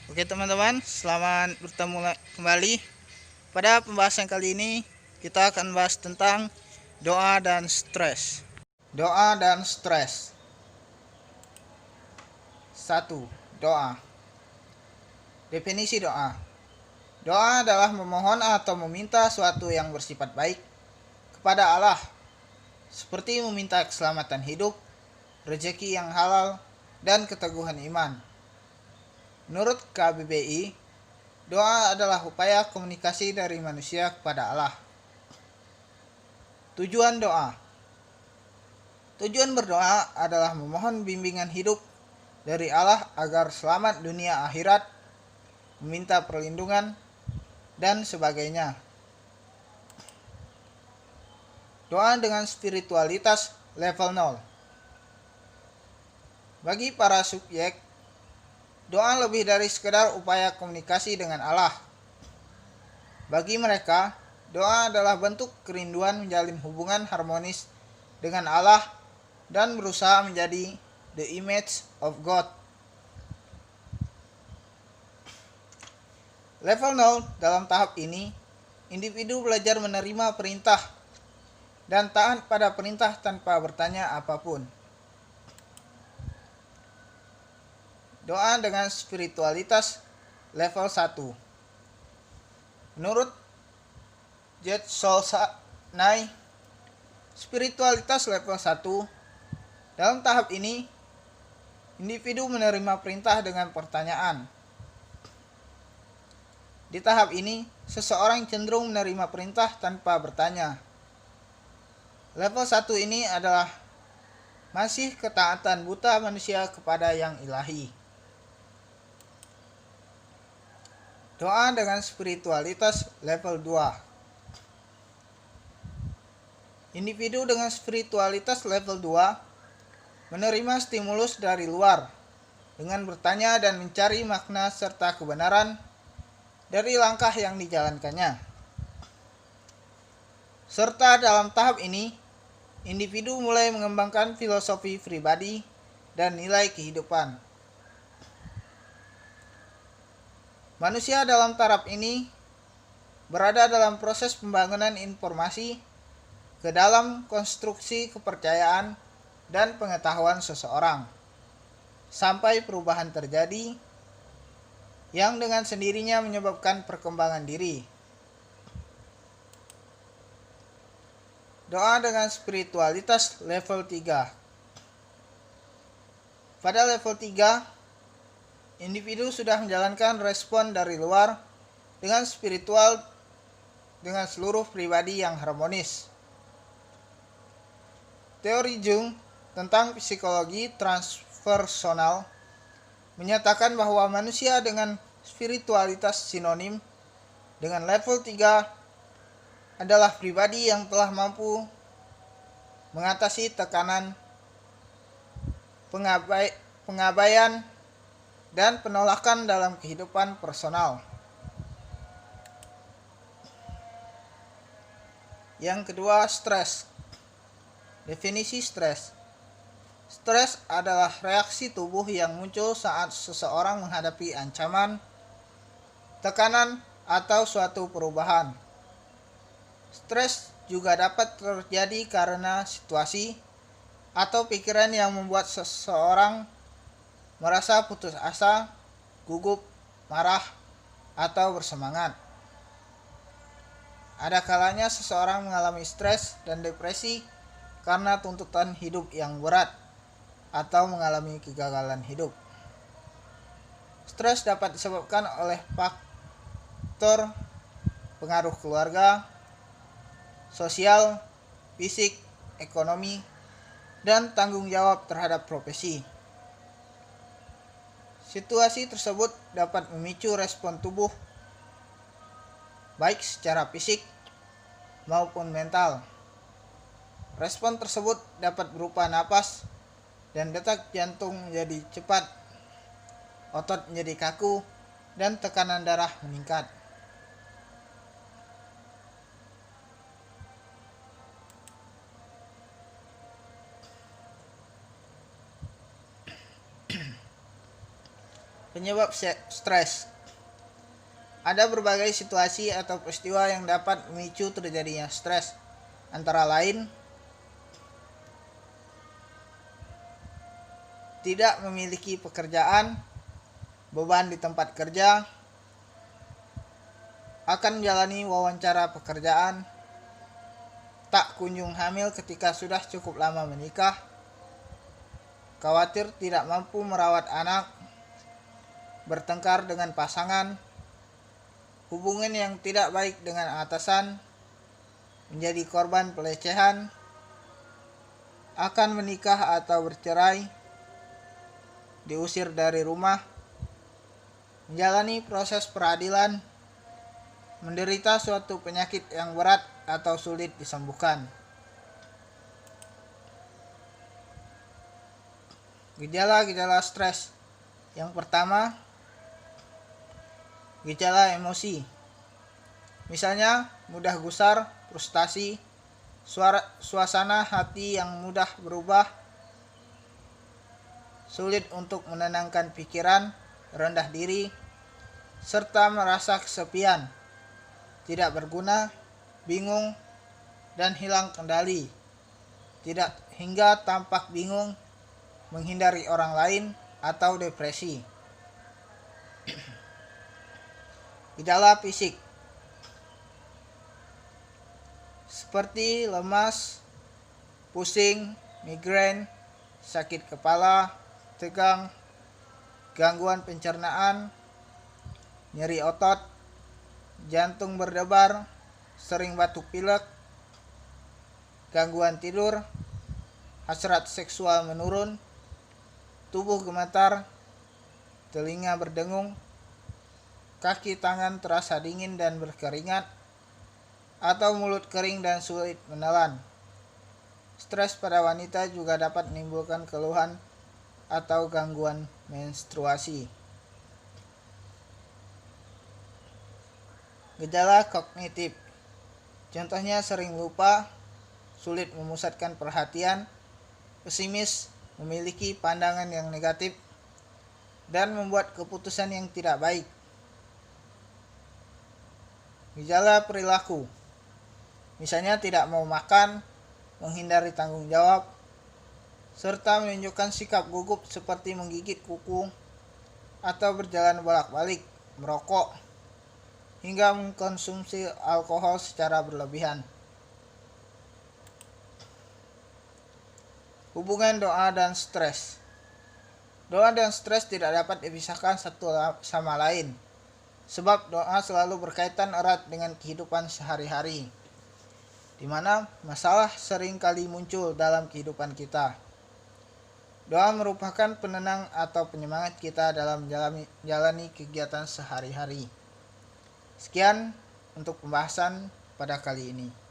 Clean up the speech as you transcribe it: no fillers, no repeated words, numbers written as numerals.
Oke teman-teman, selamat bertemu kembali. Pada pembahasan kali ini kita akan bahas tentang doa dan stres. Doa dan stres. 1. Doa. Definisi doa. Doa adalah memohon atau meminta suatu yang bersifat baik kepada Allah, seperti meminta keselamatan hidup, rezeki yang halal, dan keteguhan iman. Menurut KBBI, doa adalah upaya komunikasi dari manusia kepada Allah. Tujuan doa. Tujuan berdoa adalah memohon bimbingan hidup dari Allah agar selamat dunia akhirat, meminta perlindungan, dan sebagainya. Doa dengan spiritualitas level 0. Bagi para subjek, doa lebih dari sekedar upaya komunikasi dengan Allah. Bagi mereka, doa adalah bentuk kerinduan menjalin hubungan harmonis dengan Allah dan berusaha menjadi the image of God. Level 0 dalam tahap ini, individu belajar menerima perintah dan taat pada perintah tanpa bertanya apapun. Doa dengan spiritualitas level 1. Menurut Jet Solsanay, spiritualitas level 1, dalam tahap ini, individu menerima perintah dengan pertanyaan. Di tahap ini, seseorang cenderung menerima perintah tanpa bertanya. Level 1 ini adalah masih ketaatan buta manusia kepada yang ilahi. Doa dengan spiritualitas level 2. Individu dengan spiritualitas level 2 menerima stimulus dari luar dengan bertanya dan mencari makna serta kebenaran dari langkah yang dijalankannya. Serta dalam tahap ini, individu mulai mengembangkan filosofi pribadi dan nilai kehidupan. Manusia dalam taraf ini berada dalam proses pembangunan informasi ke dalam konstruksi kepercayaan dan pengetahuan seseorang, sampai perubahan terjadi yang dengan sendirinya menyebabkan perkembangan diri. Doa dengan spiritualitas level 3. Pada level 3, individu sudah menjalankan respon dari luar dengan spiritual dengan seluruh pribadi yang harmonis. Teori Jung tentang psikologi transpersonal menyatakan bahwa manusia dengan spiritualitas sinonim dengan level 3 adalah pribadi yang telah mampu mengatasi tekanan, pengabaian, dan penolakan dalam kehidupan personal. Yang kedua, stres. Definisi stres. Stres adalah reaksi tubuh yang muncul saat seseorang menghadapi ancaman, tekanan, atau suatu perubahan. Stres juga dapat terjadi karena situasi atau pikiran yang membuat seseorang merasa putus asa, gugup, marah, atau bersemangat. Ada kalanya seseorang mengalami stres dan depresi karena tuntutan hidup yang berat atau mengalami kegagalan hidup. Stres dapat disebabkan oleh faktor pengaruh keluarga, sosial, fisik, ekonomi, dan tanggung jawab terhadap profesi. Situasi tersebut dapat memicu respon tubuh baik secara fisik maupun mental. Respon tersebut dapat berupa napas dan detak jantung menjadi cepat, otot menjadi kaku, dan tekanan darah meningkat. Penyebab stres. Ada berbagai situasi atau peristiwa yang dapat memicu terjadinya stres. Antara lain, tidak memiliki pekerjaan, beban di tempat kerja, akan menjalani wawancara pekerjaan, tak kunjung hamil ketika sudah cukup lama menikah, khawatir tidak mampu merawat anak, bertengkar dengan pasangan, hubungan yang tidak baik dengan atasan, menjadi korban pelecehan, akan menikah atau bercerai, diusir dari rumah, menjalani proses peradilan, menderita suatu penyakit yang berat atau sulit disembuhkan. Gejala-gejala stres. Yang pertama, gejala emosi. Misalnya mudah gusar, frustasi, suasana hati yang mudah berubah, sulit untuk menenangkan pikiran, rendah diri, serta merasa kesepian, tidak berguna, bingung, dan hilang kendali. Tidak hingga tampak bingung, menghindari orang lain, atau depresi. Gejala fisik seperti lemas, pusing, migrain, sakit kepala, tegang, gangguan pencernaan, nyeri otot, jantung berdebar, sering batuk pilek, gangguan tidur, hasrat seksual menurun, tubuh gemetar, telinga berdengung, kaki tangan terasa dingin dan berkeringat, atau mulut kering dan sulit menelan. Stres pada wanita juga dapat menimbulkan keluhan atau gangguan menstruasi. Gejala kognitif. Contohnya sering lupa, sulit memusatkan perhatian, pesimis, memiliki pandangan yang negatif, dan membuat keputusan yang tidak baik. Gejala perilaku. Misalnya tidak mau makan, menghindari tanggung jawab, serta menunjukkan sikap gugup seperti menggigit kuku atau berjalan bolak-balik, merokok, hingga mengkonsumsi alkohol secara berlebihan. Hubungan doa dan stres. Doa dan stres tidak dapat dipisahkan satu sama lain, sebab doa selalu berkaitan erat dengan kehidupan sehari-hari, di mana masalah sering kali muncul dalam kehidupan kita. Doa merupakan penenang atau penyemangat kita dalam menjalani kegiatan sehari-hari. Sekian untuk pembahasan pada kali ini.